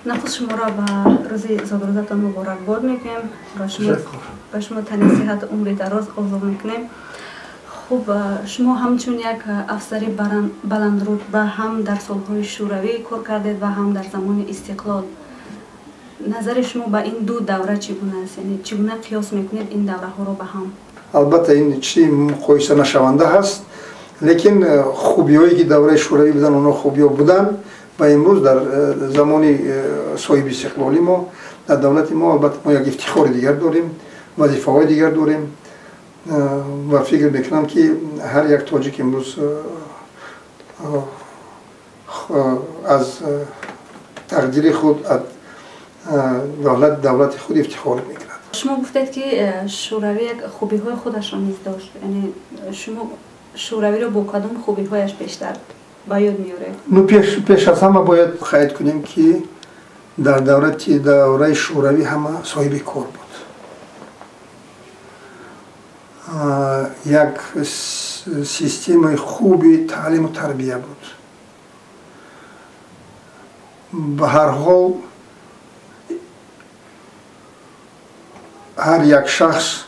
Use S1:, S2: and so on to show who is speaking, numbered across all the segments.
S1: نخست شما را به روز زادروزتان مبارکباد میکنیم. به شما تنصیحات عمر دراز آرزو میکنیم. خوب، شما همچون یک افسر بلندرتبه هم در سالهای شوروی کار کردید و هم در زمان استقلال. نظر شما به این دو دوره چگونه است؟ یعنی چگونه قیاس میکنید این دوره ها را به هم؟
S2: البته این چیزی مقایسه نشونده هست، لیکن خوبی هایی که دوره شوروی بودن اونا خوبی ها بودن و امروز در زمان صاحب استقلالی ما در دولت ما البته ما یک افتخار دیگر داریم، وظیفه های دیگر داریم و فکر میکنم که هر یک تاجیک امروز از تقدیر خود دولت خود افتخار میکند.
S1: شما گفتید که شوروی یک خوبی های خودش را نیز داشت، یعنی شما شوروی را با کدام خوبی هایش بیشتر به یاد میارید؟
S2: پیش از همه باید قید کنیم که در دوره شوروی همه صاحب کار بود. یک سیستم خوبی تعلیم و تربیه بود. به هر حال هر یک شخص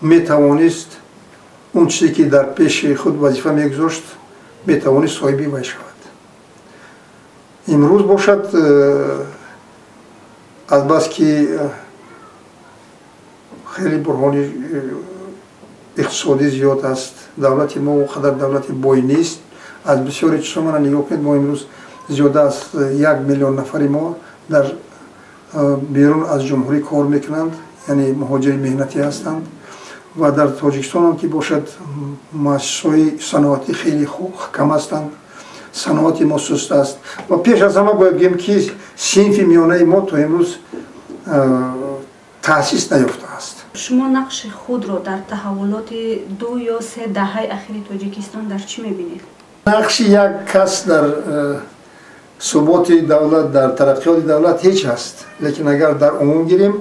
S2: می توانست اون چیزی که در پیش خود وظیفه میگذاشت می توانست صاحبی وی شود. امروز باشد از بس که خیلی برهانی اقتصادی زیاد است، دولت ما قدر دولت بای نیست. از بسیاری چیزها من نگاه کنید، ما امروز زیاده از 1 میلیون نفری ما در بیرون از جمهوری کار میکنند، یعنی مهاجر مهنتی هستند و در تاجیکستان هم که باشد مؤسسه‌های صنعتی خیلی کم هستند، صنعت ما سست است و پیش از همه باید بگیم که صنف میانه ما تا امروز تأسیس نیافته است.
S1: شما نقش خود را در تحولات 2 یا 3 دهه اخیر تاجیکستان در چی میبینید؟ نقش
S2: یک کس در ثبات دولت، در ترقیات دولت هیچ است، لیکن اگر در عموم گیریم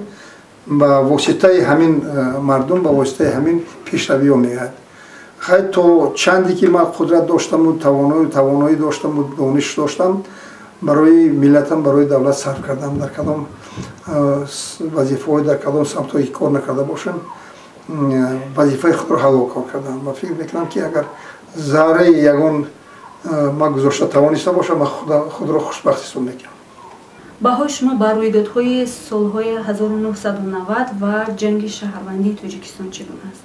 S2: با واسطه همین مردم، با واسطه همین پیشروی ها میاد. خیلی تو چندی که من قدرت داشتم و توانایی داشتم و دانش داشتم برای ملتم، برای دولت صرف کردم. در کدام وظیفه های، در کدام سمت هایی کار نکرده باشم وظیفه خود را حل کار کردم و فکر میکنم که اگر ذره یگان ما گذاشته توانسته باشم خود را خوشبخت حساب میکنم.
S1: بهای شما بر رویدادهای سالهای 1990 و جنگ شهروندی تاجیکستان چگونه است؟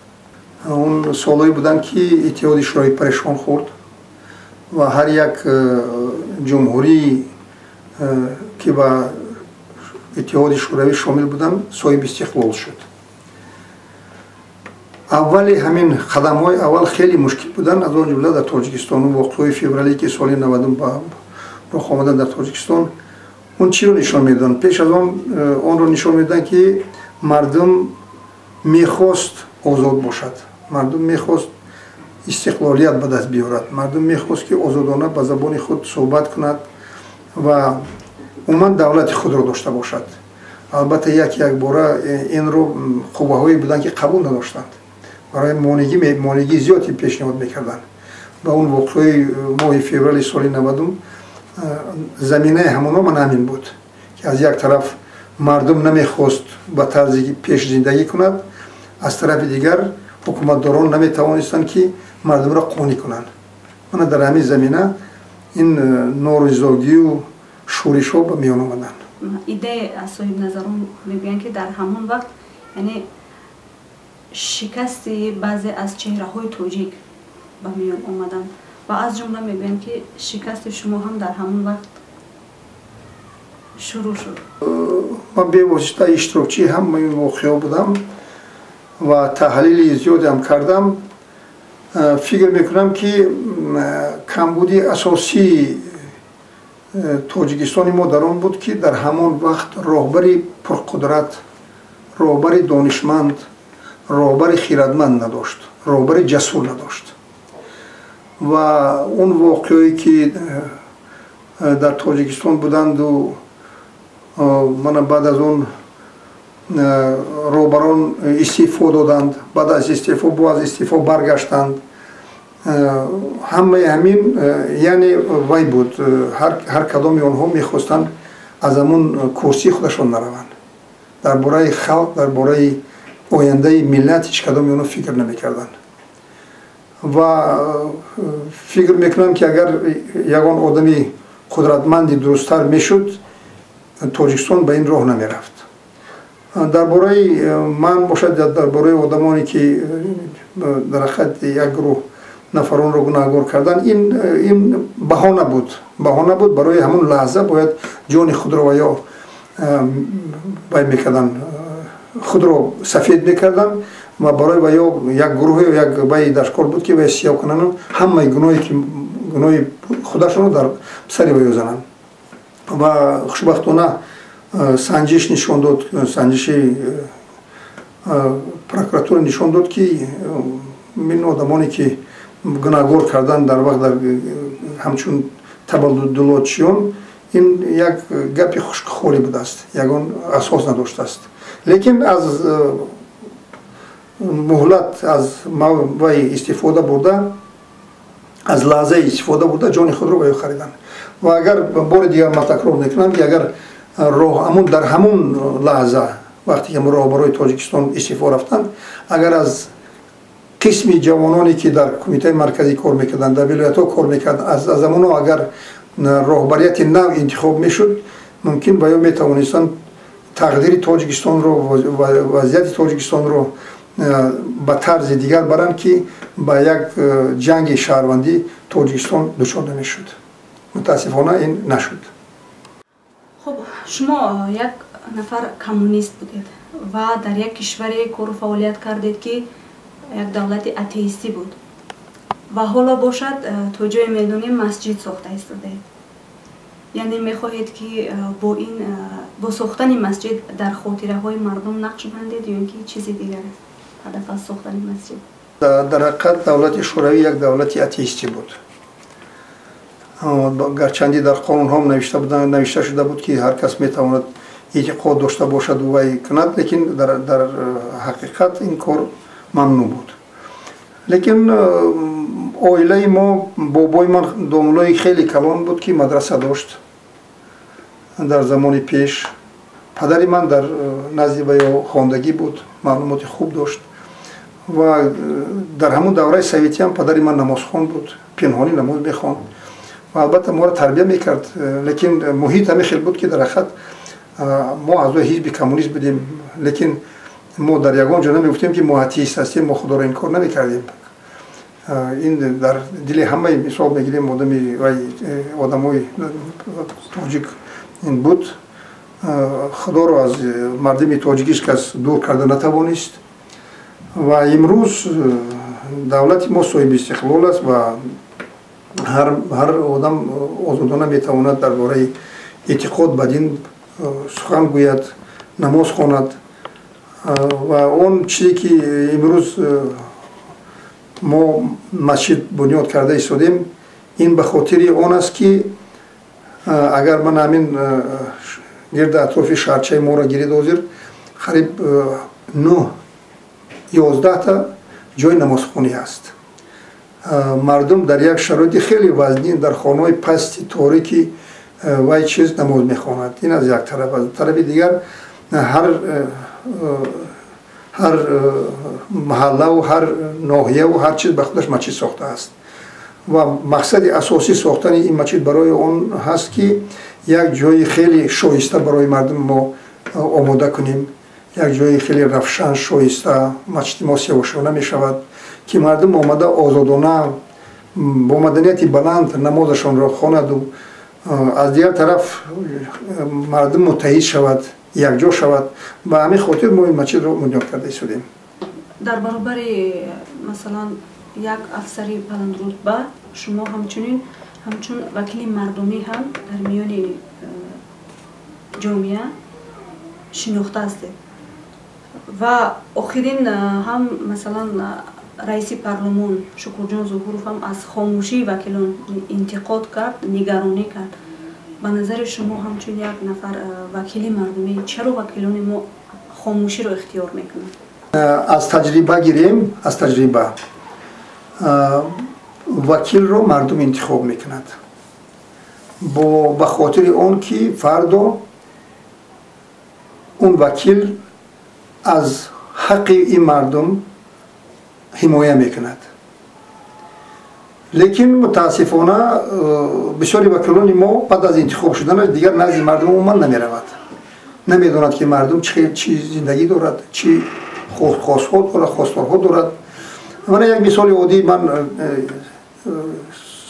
S2: اون سالهایی بودن که اتحاد شوروی پریشان خورد و هر یک جمهوری که با اتحاد شوروی شامل بودن صاحب استقلال شد. اولی همین قدم های اول خیلی مشکل بودن، از آن جمله در تاجیکستان و واقعه فوریه که سال 90 با رخ آمدن در تاجیکستان اون چی رو نشان میدن؟ پیش از آن رو نشان میدن که مردم میخواست آزاد باشد، مردم میخواست استقلالیت به دست بیارد، مردم میخواست که آزادانه به زبان خود صحبت کند و عموما دولت خود را داشته باشد. البته یک باره این رو قوه هایی بودن که قبول نداشتند، برای مانگی زیادی پیشنهاد میکردند. و اون واقعه ماه فوریه سال 90 زمینه همونا من همین بود که از یک طرف مردم نمیخواست با طرزی پیش زندگی کند، از طرف دیگر حکومتداران نمیتوانستند که مردم را قانع کنند. من در همین زمینه این نارضایتی و شورش ها به میان آمدند.
S1: ایده از صاحب نظران میگن که در همون وقت یعنی شکست بعضی از چهره های تاجیک به میان آمدن و از جمله میگن که شکست شما هم در همون وقت شروع شد.
S2: من به واسطه اشتراکچی هم این واقعه بودم و تحلیل زیادی هم کردم. فکر میکنم که کمبودی اساسی تاجیکستان ما در آن بود که در همان وقت راهبری پرقدرت، راهبری دانشمند، راهبری خیرتمند نداشت، راهبری جسور نداشت. و اون واقعی که در تاجیکستان بودند و من بعد از اون راهبران استعفا دادند، بعد از استعفا برگشتند، همه همین یعنی وای بود. هر کدام آنها میخواستند از همون کرسی خودشون نروند. درباره خلق، درباره آینده ملت هیچ کدام اونو فکر نمیکردن. و فکر میکنم که اگر یگان آدمی قدرتمندی درستتر میشد تاجیکستان به این راه نمیرفت. درباره من باشد درباره آدمانی که در حقیقت یک گروه نفران رو گناهکار کردن، این بهانه بود برای همون لحظه باید جان خود رو یا میکردن، خود رو سفید میکردن و برای یک گروه یا یک بای دشکار بود که باید سیاه کنن همه گناه خودشون رو در سری بیوزنن. و خوشبختانه سنجش نشون داد، سنجش پروکراتور نشون داد که این آدمانی که گناهکار کردن در وقت در همچون تبادلاتشون این یک گپ خشکخوری بوده است، یگان اساس نداشته است. لیکن از مهلت از وی استفاده برده، از لحظه استفاده برده جان خود رو باید خریدن. و اگر بار دیگر من تکرار میکنم که اگر راه در همون لحظه وقتی که ما راه برای تاجیکستان استعفا رفتن، اگر از قسمی جوانانی که در کمیته مرکزی کار میکردن، در ولایت‌ها کار میکردن، از زمان اگر راهبریت نو انتخاب میشد، ممکن باید میتوانستن تقدیر تاجیکستان رو و وضعیت تاجیکستان رو به طرز دیگر برن که با یک جنگ شهروندی تاجیکستان دچار نمیشد. متاسفانه این نشد.
S1: خب شما یک نفر کمونیست بودید و در یک کشوری کار و فعالیت کردید که یک دولت اتئیستی بود و حالا باشد تو جای میدانی مسجد ساخته ایستاده. یعنی میخواهید که با ساختن مسجد در خاطره های مردم نقش بندید یا اینکه چیزی دیگر است هدف از ساختن مسجد؟ در
S2: حقیقت دولت شوروی یک دولت اتئیستی بود. گرچندی در قانون هم نوشته شده بود که هر کس میتواند اعتقاد داشته باشد و وی کند، لیکن در حقیقت این کار ممنوع بود. لیکن عائله ما، بابای من داملای خیلی کلان بود که مدرسه داشت در زمان پیش. پدری من در نزد وی خواندگی بود، معلومات خوب داشت و در همون دوره سویتی هم پدری من نمازخوان بود، پنهانی نماز میخواند و البته ما را تربیت میکرد. لیکن محیط همه خیلی بود که در حقیقت ما از حزب کمونیست بودیم، لیکن ما در یگان جا نمیگفتیم که ما اتئیست هستیم، ما خدا را انکار نمیکردیم. این در دل همه مثال میگیریم آدمای تاجیک این بود. خدا را از مردم تاجیکیش کس دور کرده نتوانست و امروز دولت ما صاحب استقلال است و هر آدم آزادانه میتواند درباره اعتقاد به دین سخن گوید، نماز خواند و اون چیزی که امروز ما مسجد بنیاد کرده ایستادیم این به خاطر آن است که اگر من همین گرد اطراف شهرچه ما را گیرید حاضر قریب 9-11 تا جای نمازخوانی است. مردم در یک شرایط خیلی وزنی در خانه‌های پست تاریکی و چیز نماز میخواند. این از یک طرف. از طرف دیگر هر محله و هر ناحیه و هر چیز به خودش مسجد ساخته است و مقصد اساسی ساختن این مسجد برای اون هست که یک جای خیلی شایسته برای مردم ما آماده کنیم، یک جای خیلی روشن شایسته مسجد ما سیاوشانه می شود که مردم آمده آزادانه با مدنیت بلند نمازشان را خواند و از دیگر طرف مردم متحد شود، یکجا شود. به همین خاطر ما این مسجد را بنیاد کرده شدیم.
S1: در برابر مثلا یک افسری بلندرتبه شما همچون وکیل مردمی هم در میان جامعه شناخته هستید و آخرین هم مثلا رئیس پارلمان شکرجان ظهورов هم از خاموشی وکیلان انتقاد کرد، نگرانی کرد. به نظر شما همچون یک نفر وکیل مردمی چرا وکیلان ما خاموشی رو اختیار میکنند؟
S2: از تجربه گیریم. از تجربه وکیل رو مردم انتخاب میکند به خاطر اون که فردا اون وکیل از حق این مردم حمایت میکند. لیکن متاسفانه بسیاری وکیلان ما بعد از انتخاب شدن دیگر نزد مردم عموما نمیرود، نمیداند که مردم چی زندگی دارد، چی خواستارها دارد. من یک مثال عادی، من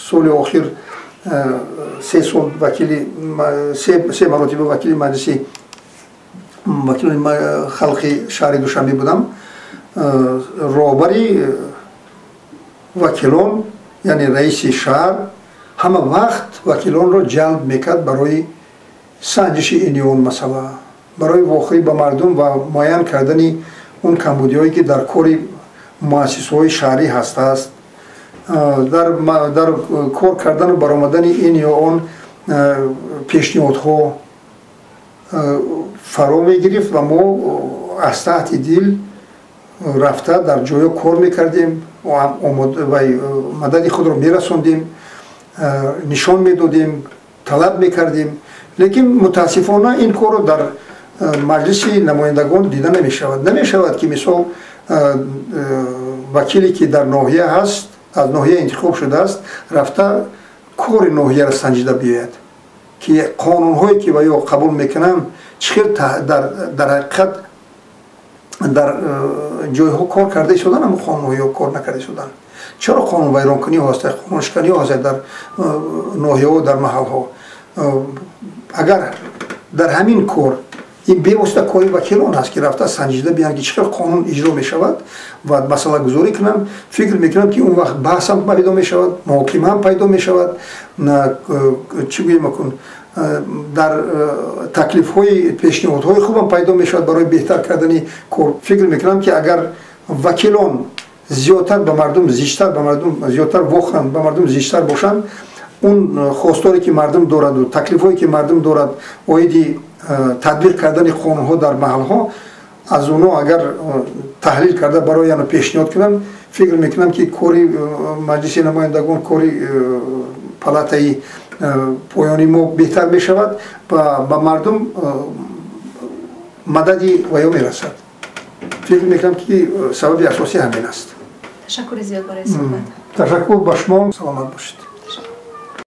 S2: سال آخر 3 سال وکیلی 3 مرتبه وکیل مجلسی وکیل خلقی شهر دوشنبه بودم. رهبری وکیلان یعنی رئیس شهر همه وقت وکیلان را جلب میکرد برای سنجش این اون مسئله، برای واقعی به مردم و معین کردن اون کمبودی‌هایی که در کار مؤسسه‌های شهری هست است، در کار کردن و برآمدن این یا آن پیشنهادها فرا میگرفت و ما از تحت دل رفته در جای کار میکردیم و مدد خود را میرساندیم، نشان میدادیم، طلب میکردیم. لیکن متاسفانه این کار را در مجلس نمایندگان دیده نمیشود که مثلا وکیلی که در ناحیه هست، از ناحیه انتخاب شده است، رفته کار ناحیه را سنجیده بیاید که قانون‌هایی که ویا قبول میکنن چقدر در حقیقت در جایها کار کرده شدن اما قانون‌ها کار نکرده شدن. چرا قانون ویرانکنی هست، قانون شکنی هست در ناحیه و در محل ها؟ اگر در همین کار این بیوسته کاری وکیلان هست که رفته سنجیده بیان که چقدر قانون اجرا می شود و مسئله گذاری کنم، فکر میکنم که اون وقت بحث هم پیدا می شود، محاکمه هم پیدا می شود، چی گوییم کن در تکلیف های پیشنهاد های خوب هم پیدا می شود برای بهتر کردن کار. فکر میکنم که اگر وکیلان زیادتر به مردم زیادتر واقعا به مردم زیشتر باشند، اون خواستاری که مردم دارد و تکلیف هایی که مردم دارد اویدی تطبیق کردن قانون ها در محل ها از اونها اگر تحلیل کرده برای آن پیشنهاد کنم، فکر میکنم که کاری مجلس نمایندگان، کاری پلاتای پایانی ما بهتر می شود و به مردم مددی ویا می رسد. فکر میکنم که سبب اساسی همین است.
S1: تشکر زیاد برای صحبت.
S2: تشکر به شما، سلامت باشید.